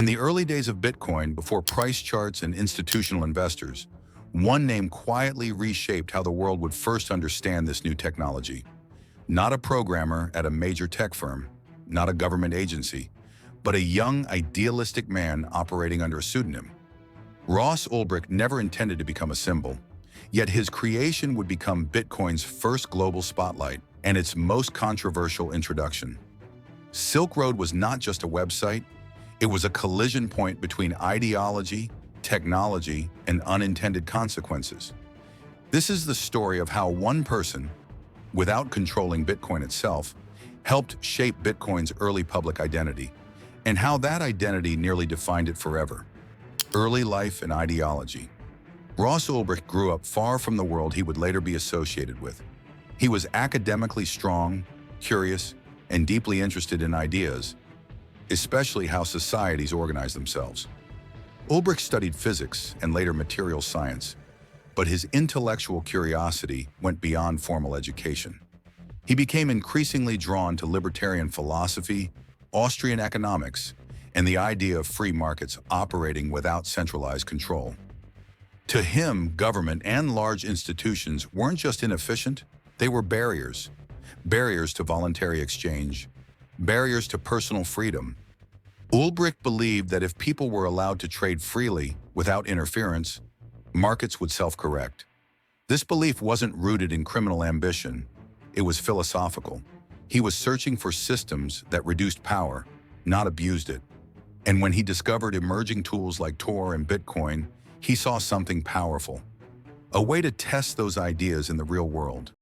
the early days of Bitcoin, before price charts and institutional investors, one name quietly reshaped how the world would first understand this new technology. Not a programmer at a major tech firm, not a government agency, but a young, idealistic man operating under a pseudonym. Ross Ulbricht never intended to become a symbol, yet his creation would become Bitcoin's first global spotlight and its most controversial introduction. Silk Road was not just a website, it was a collision point between ideology, technology, and unintended consequences. This is the story of how one person, without controlling Bitcoin itself, helped shape Bitcoin's early public identity, and how that identity nearly defined it forever. Early life and ideology. Ross Ulbricht grew up far from the world he would later be associated with. He was academically strong, curious, and deeply interested in ideas, especially how societies organize themselves. Ulbricht studied physics and later materials science, but his intellectual curiosity went beyond formal education. He became increasingly drawn to libertarian philosophy, Austrian economics, and the idea of free markets operating without centralized control. To him, government and large institutions weren't just inefficient, they were barriers. Barriers to voluntary exchange, barriers to personal freedom. Ulbricht believed that if people were allowed to trade freely without interference, markets would self-correct. This belief wasn't rooted in criminal ambition, it was philosophical. He was searching for systems that reduced power, not abused it. And when he discovered emerging tools like Tor and Bitcoin, he saw something powerful, a way to test those ideas in the real world.